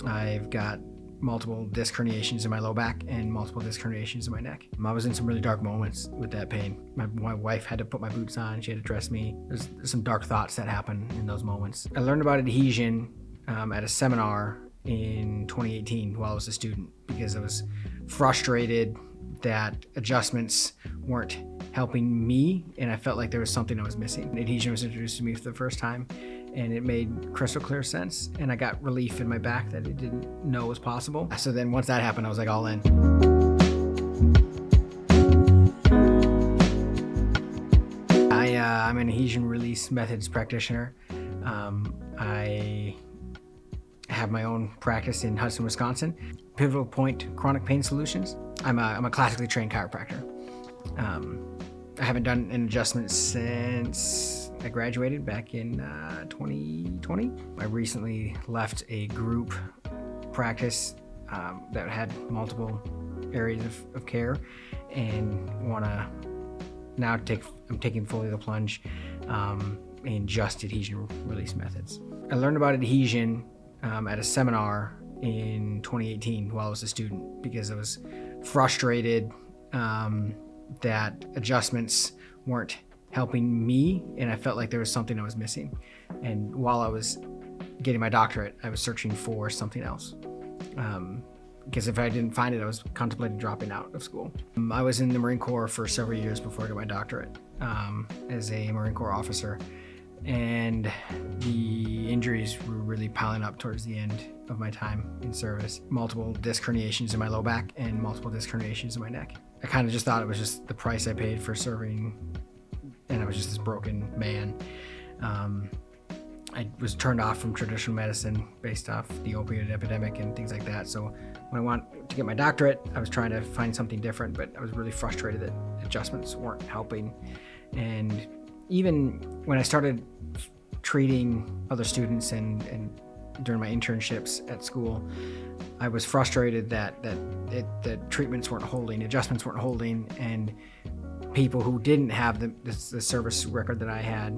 I've got multiple disc herniations in my low back and multiple disc herniations in my neck. I was in some really dark moments with that pain. My wife had to put my boots on. She had to dress me. There's some dark thoughts that happen in those moments. I learned about adhesion at a seminar in 2018 while I was a student because I was frustrated that adjustments weren't helping me, and I felt like there was something I was missing. Adhesion was introduced to me for the first time, and it made crystal clear sense, and I got relief in my back that I didn't know was possible. So then once that happened, I was like all in. I'm an Adhesion Release Methods practitioner. I have my own practice in Hudson, Wisconsin. Pivotal Point Chronic Pain Solutions. I'm a classically trained chiropractor. I haven't done an adjustment since I graduated back in 2020. I recently left a group practice that had multiple areas of care and I'm taking fully the plunge in just adhesion release methods. I learned about adhesion at a seminar in 2018 while I was a student because I was frustrated that adjustments weren't helping me, and I felt like there was something I was missing. And while I was getting my doctorate, I was searching for something else. Because if I didn't find it, I was contemplating dropping out of school. I was in the Marine Corps for several years before I got my doctorate as a Marine Corps officer. And the injuries were really piling up towards the end of my time in service. Multiple disc herniations in my low back and multiple disc herniations in my neck. I kind of just thought it was just the price I paid for serving, and I was just this broken man. I was turned off from traditional medicine based off the opioid epidemic and things like that. So when I wanted to get my doctorate, I was trying to find something different, but I was really frustrated that adjustments weren't helping. And even when I started treating other students and during my internships at school, I was frustrated that treatments weren't holding, adjustments weren't holding, and people who didn't have the service record that I had,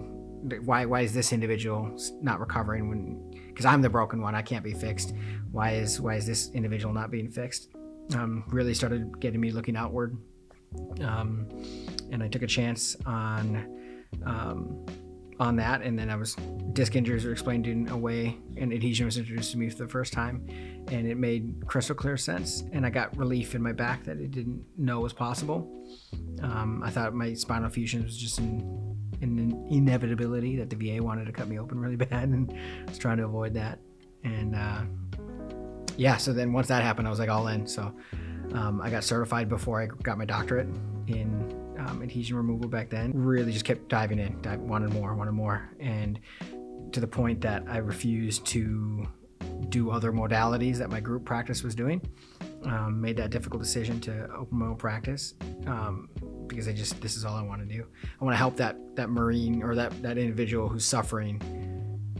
why is this individual not recovering because I'm the broken one, I can't be fixed. Why is this individual not being fixed? Really started getting me looking outward. And I took a chance on that, and then disc injuries were explained in a way, and adhesion was introduced to me for the first time, and it made crystal clear sense, and I got relief in my back that I didn't know was possible. I thought my spinal fusion was just an inevitability, that the VA wanted to cut me open really bad, and I was trying to avoid that. And so then once that happened, I was like all in. So I got certified before I got my doctorate in adhesion removal back then. Really just kept diving in, wanted more, and to the point that I refused to do other modalities that my group practice was doing. Made that difficult decision to open my own practice because this is all I want to do. I want to help that Marine or that individual who's suffering.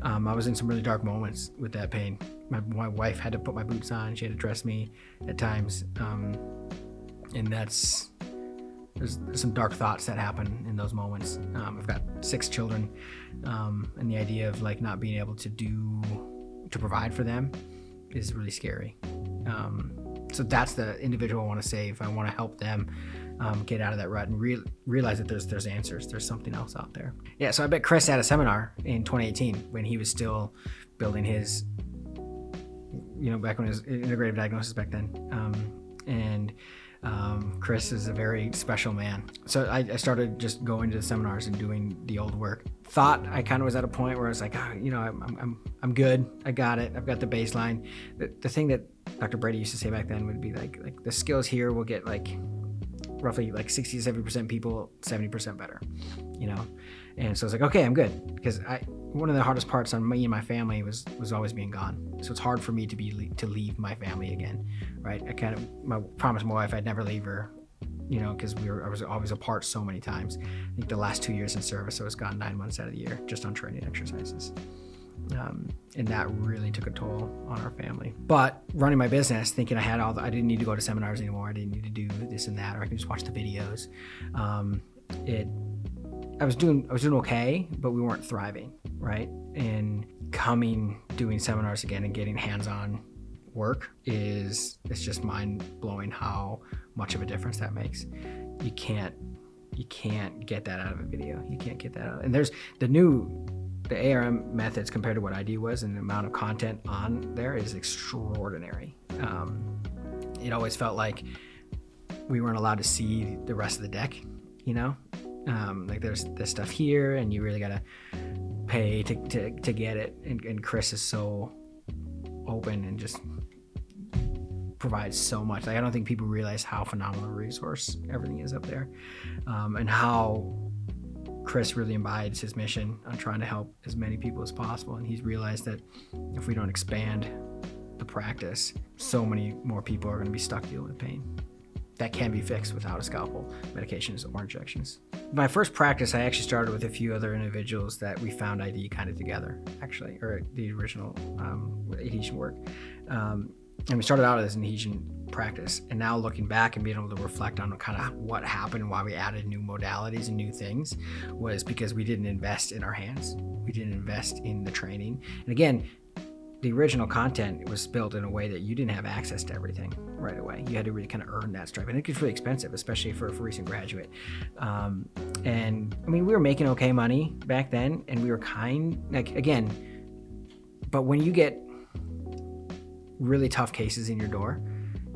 I was in some really dark moments with that pain. My wife had to put my boots on. She had to dress me at times, and there's some dark thoughts that happen in those moments. I've got 6 children, and the idea of like not being able to provide for them is really scary. So that's the individual I want to save. I want to help them get out of that rut and realize that there's answers. There's something else out there. Yeah, so I met Chris at a seminar in 2018 when he was still building his, back when it was integrative diagnosis back then. Chris is a very special man. So I started just going to the seminars and doing the old work. Thought I kind of was at a point where I was like, I'm good. I got it. I've got the baseline. The thing that Dr. Brady used to say back then would be like the skills here will get like roughly like 60 to 70% people, 70% better, And so I was like, okay, I'm good. Because one of the hardest parts on me and my family was always being gone. So it's hard for me to leave my family again, right? I promised my wife I'd never leave her, because I was always apart so many times. I think the last 2 years in service, I was gone 9 months out of the year just on training exercises. And that really took a toll on our family. But running my business, thinking I didn't need to go to seminars anymore. I didn't need to do this and that, or I could just watch the videos. I was doing okay, but we weren't thriving, right? And doing seminars again and getting hands-on work it's just mind-blowing how much of a difference that makes. You can't get that out of a video. You can't get that out. And there's the ARM methods compared to what ID was, and the amount of content on there is extraordinary. It always felt like we weren't allowed to see the rest of the deck, you know? Like there's this stuff here and you really gotta pay to get it. And Chris is so open and just provides so much. Like I don't think people realize how phenomenal a resource everything is up there, and how Chris really embodies his mission on trying to help as many people as possible. And he's realized that if we don't expand the practice, so many more people are going to be stuck dealing with pain that can be fixed without a scalpel, medications, or injections. My first practice, I actually started with a few other individuals that we found ID kind of together, actually, or the original adhesion work. And we started out as an adhesion practice, and now looking back and being able to reflect on kind of what happened and why we added new modalities and new things was because we didn't invest in our hands. We didn't invest in the training. And again, the original content was built in a way that you didn't have access to everything right away. You had to really kind of earn that stripe. And it was really expensive, especially for a recent graduate. And I mean, we were making okay money back then, and we were but when you get really tough cases in your door,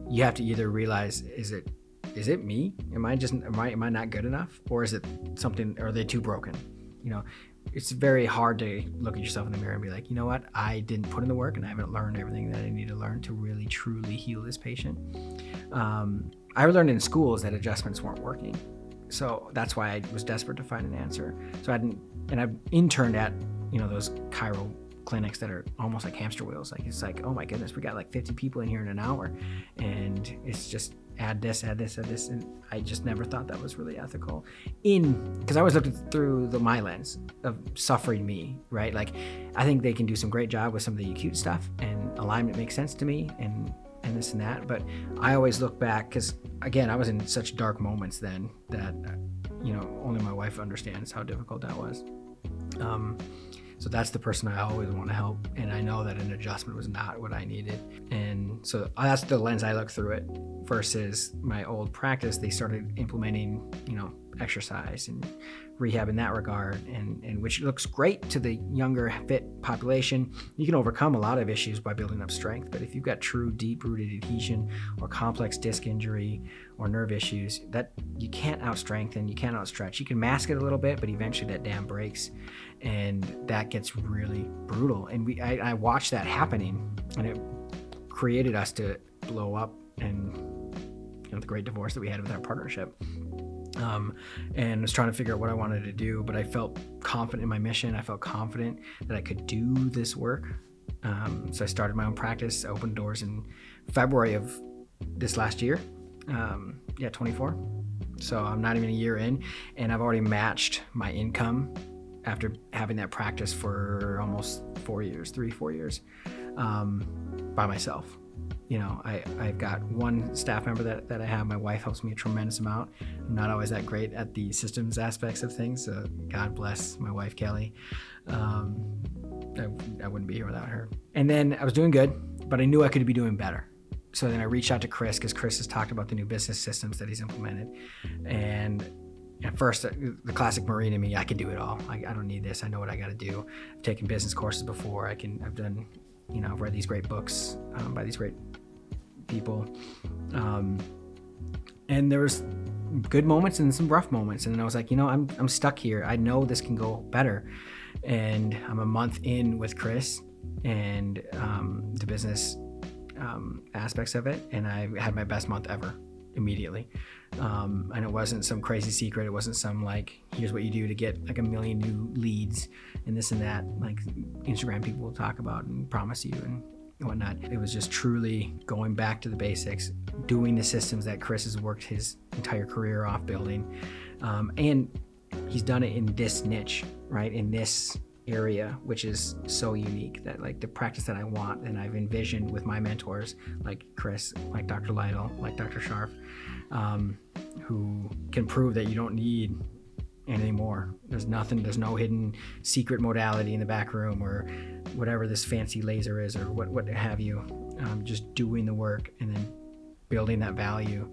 you have to either realize, is it me? Am I not good enough? Or is it something, or are they too broken? You know, it's very hard to look at yourself in the mirror and be like, you know what, I didn't put in the work and I haven't learned everything that I need to learn to really truly heal this patient. I learned in schools that adjustments weren't working. So that's why I was desperate to find an answer. So I interned at, those chiro clinics that are almost like hamster wheels. Like, it's like, oh my goodness, we got like 50 people in here in an hour, and it's just add this. And I just never thought that was really ethical because I always looked through my lens of suffering me, right? Like, I think they can do some great job with some of the acute stuff, and alignment makes sense to me, and this and that. But I always look back, because again, I was in such dark moments then that, only my wife understands how difficult that was. So that's the person I always want to help. And I know that an adjustment was not what I needed. And so that's the lens I look through it, versus my old practice. They started implementing, exercise and rehab in that regard, and which looks great to the younger, fit population. You can overcome a lot of issues by building up strength. But if you've got true deep-rooted adhesion or complex disc injury or nerve issues, that you can't out-strengthen, you can't out-stretch. You can mask it a little bit, but eventually that dam breaks, and that gets really brutal. And I watched that happening, and it created us to blow up, and the great divorce that we had with our partnership. And was trying to figure out what I wanted to do, but I felt confident in my mission. I felt confident that I could do this work. So I started my own practice, opened doors in February of this last year. 24. So I'm not even a year in, and I've already matched my income after having that practice for almost 4 years, 3-4 years, by myself. I've got one staff member that I have. My wife helps me a tremendous amount. I'm not always that great at the systems aspects of things. So God bless my wife, Kelly. I wouldn't be here without her. And then I was doing good, but I knew I could be doing better. So then I reached out to Chris, because Chris has talked about the new business systems that he's implemented. And at first, the classic Marine in me, I can do it all. I don't need this. I know what I got to do. I've taken business courses before. I've done, I've read these great books by these great people. And there was good moments and some rough moments. And then I was like, I'm stuck here. I know this can go better. And I'm a month in with Chris and the business aspects of it. And I had my best month ever immediately. And it wasn't some crazy secret. It wasn't some here's what you do to get like 1 million new leads and this and that, like Instagram people will talk about and promise you and whatnot. It was just truly going back to the basics, doing the systems that Chris has worked his entire career off building. And he's done it in this niche, right? In this area, which is so unique, that the practice that I want and I've envisioned with my mentors, like Chris, like Dr. Lytle, like Dr. Scharf, who can prove that you don't need anything more. There's no hidden secret modality in the back room or whatever this fancy laser is or what have you. just doing the work and then building that value.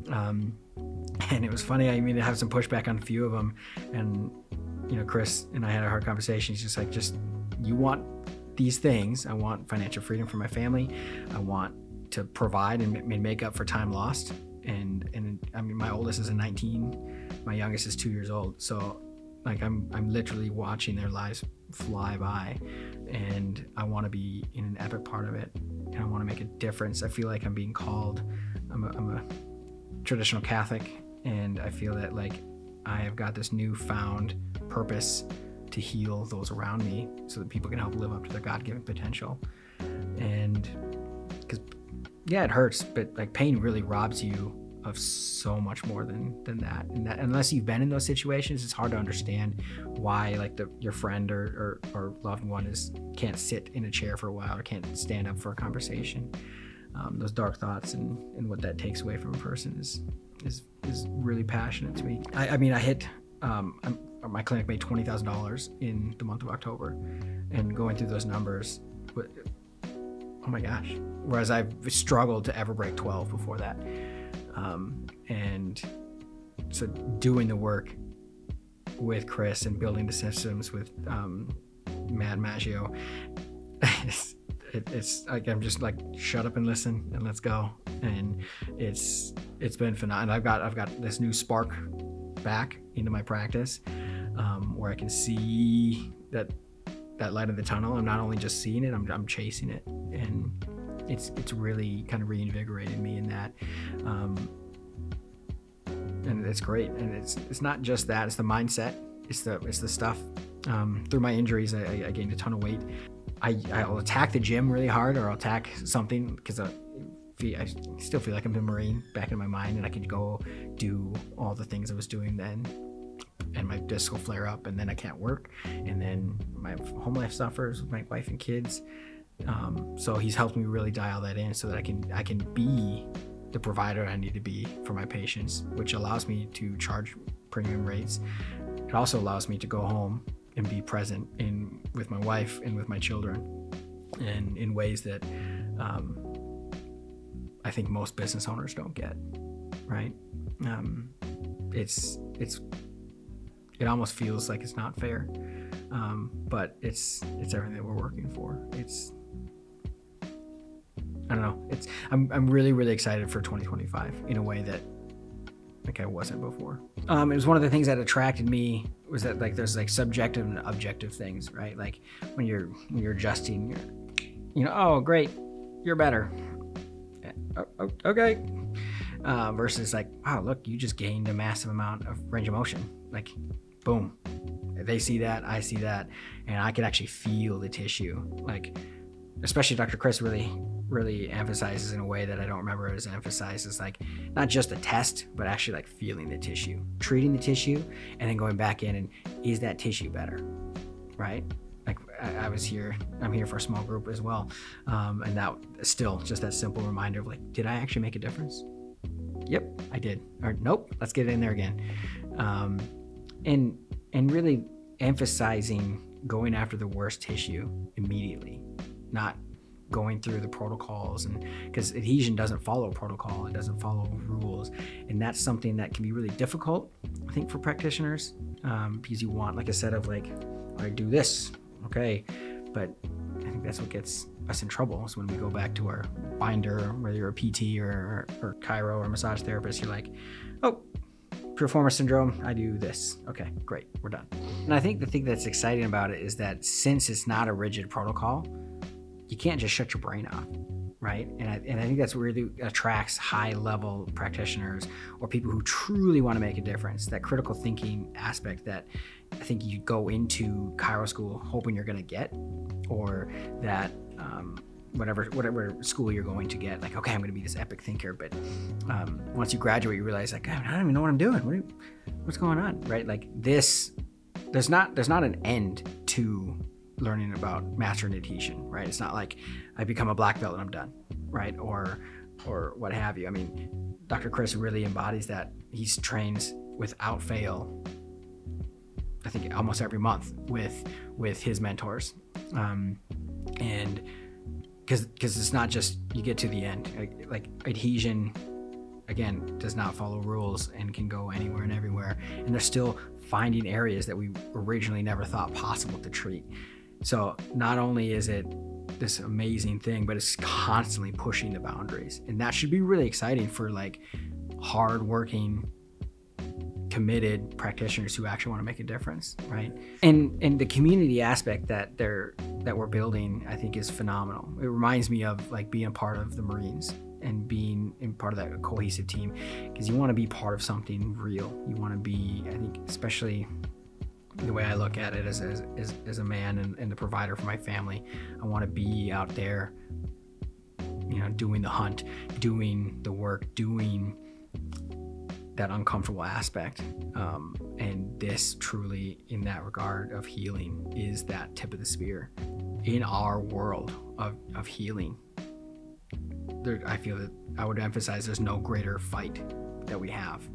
And it was funny, I mean, I have some pushback on a few of them, and Chris and I had a hard conversation. He's just like, you want these things. I want financial freedom for my family. I want to provide and make up for time lost. And I mean, my oldest is 19, my youngest is 2 years old. So like I'm literally watching their lives fly by, and I want to be in an epic part of it, and I want to make a difference. I feel like I'm being called. I'm a traditional Catholic, and I feel that like I have got this newfound purpose to heal those around me so that people can help live up to their God-given potential. And because it hurts, but like pain really robs you of so much more than that. And that, unless you've been in those situations, it's hard to understand why like your friend or loved one can't sit in a chair for a while or can't stand up for a conversation. Those dark thoughts and what that takes away from a person is really passionate to me. I mean, I hit my clinic made $20,000 in the month of October, and going through those numbers, oh my gosh. Whereas I've struggled to ever break 12 before that. And so doing the work with Chris and building the systems with Matt Maggio, it's like I'm just like, shut up and listen and let's go. And it's been phenomenal. I've got this new spark back into my practice, where I can see that light of the tunnel. I'm not only just seeing it, I'm chasing it, and it's really kind of reinvigorated me in that. And it's great. And it's not just that, it's the mindset, it's the stuff. Through my injuries, I gained a ton of weight. I'll attack the gym really hard, or I'll attack something because I still feel like I'm a Marine back in my mind, and I can go do all the things I was doing then, and my disc will flare up, and then I can't work, and then my home life suffers with my wife and kids. So he's helped me really dial that in so that I can be the provider I need to be for my patients, which allows me to charge premium rates. It also allows me to go home and be present with my wife and with my children, and in ways that I think most business owners don't get, right? It almost feels like it's not fair, but it's everything that we're working for. I don't know. I'm really, really excited for 2025 in a way that like I wasn't before. It was one of the things that attracted me was that like there's like subjective and objective things, right? Like when you're adjusting, oh great, you're better. Okay. Versus like, wow, look, you just gained a massive amount of range of motion. Like, boom. They see that, I see that, and I can actually feel the tissue. Like, especially Dr. Chris really emphasizes in a way that I don't remember it was emphasized, is like not just a test, but actually like feeling the tissue, treating the tissue, and then going back in and is that tissue better, right? Like I'm here for a small group as well, and that still just that simple reminder of like, did I actually make a difference? Yep, I did. Or nope, let's get it in there again. And really emphasizing going after the worst tissue immediately, not going through the protocols, and because adhesion doesn't follow protocol, it doesn't follow rules, and that's something that can be really difficult, I think, for practitioners, because you want like a set of like, I do this, okay, but I think that's what gets us in trouble is when we go back to our binder, whether you're a PT or chiro or massage therapist, you're like, oh, performer syndrome, I do this. Okay, great, we're done. And I think the thing that's exciting about it is that since it's not a rigid protocol, you can't just shut your brain off, right? And I think that's what really attracts high-level practitioners or people who truly want to make a difference, that critical thinking aspect that I think you go into chiro school hoping you're going to get, or that whatever school you're going to get, like, okay, I'm going to be this epic thinker, but once you graduate, you realize like, I don't even know what I'm doing. What's going on, right? Like this, there's not an end to learning about mastering adhesion, right? It's not like I become a black belt and I'm done, right? Or what have you. I mean, Dr. Chris really embodies that. He trains without fail, I think almost every month with his mentors, and because it's not just you get to the end. Like adhesion, again, does not follow rules and can go anywhere and everywhere. And they're still finding areas that we originally never thought possible to treat. So not only is it this amazing thing, but it's constantly pushing the boundaries. And that should be really exciting for like hardworking, committed practitioners who actually want to make a difference, right? And the community aspect that we're building, I think, is phenomenal. It reminds me of like being a part of the Marines and being in part of that cohesive team, because you want to be part of something real. You want to be, I think, especially the way I look at it as a man and the provider for my family, I want to be out there, doing the hunt, doing the work, doing that uncomfortable aspect. And this truly, in that regard of healing, is that tip of the spear in our world of healing. I feel that I would emphasize there's no greater fight that we have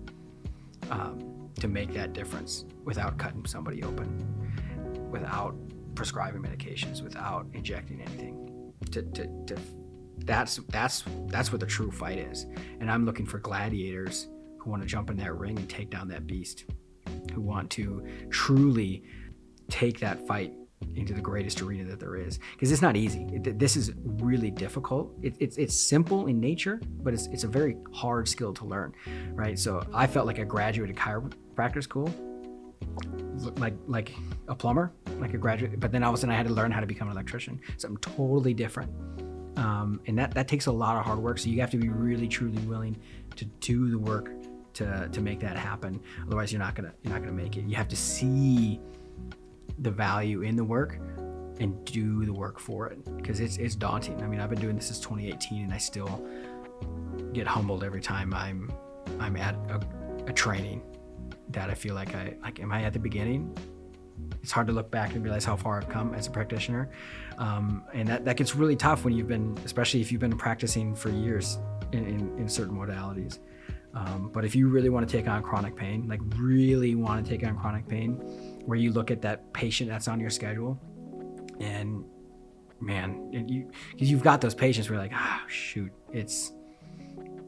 to make that difference without cutting somebody open, without prescribing medications, without injecting anything. That's what the true fight is. And I'm looking for gladiators who want to jump in that ring and take down that beast, who want to truly take that fight into the greatest arena that there is, because it's not easy. This is really difficult. It's simple in nature, but it's a very hard skill to learn, right? So I felt like I graduated chiropractic school, like a plumber, like a graduate, but then all of a sudden I had to learn how to become an electrician, something totally different. And that takes a lot of hard work. So you have to be really, truly willing to do the work to make that happen. Otherwise, you're not gonna make it. You have to see the value in the work and do the work for it, because it's daunting. I mean, I've been doing this since 2018, and I still get humbled every time I'm at a training that I feel like am I at the beginning? It's hard to look back and realize how far I've come as a practitioner, and that gets really tough when especially if you've been practicing for years in certain modalities. But if you really want to take on chronic pain, where you look at that patient that's on your schedule, and man, because you've got those patients where you're like, shoot, it's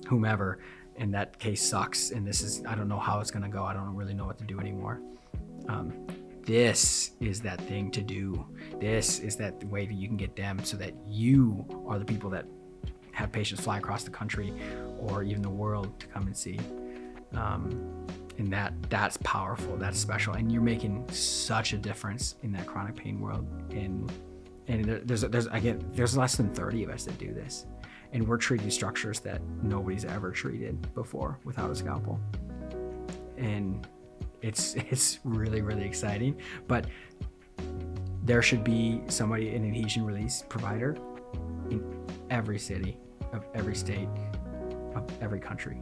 whomever, and that case sucks, and I don't know how it's going to go. I don't really know what to do anymore. This is that thing to do. This is that way that you can get them, so that you are the people that have patients fly across the country or even the world to come and see. And that's powerful, that's special, and you're making such a difference in that chronic pain world. And there's less than 30 of us that do this, and we're treating structures that nobody's ever treated before without a scalpel. And it's really, really exciting. But there should be somebody, an adhesion release provider, in every city of every state of every country.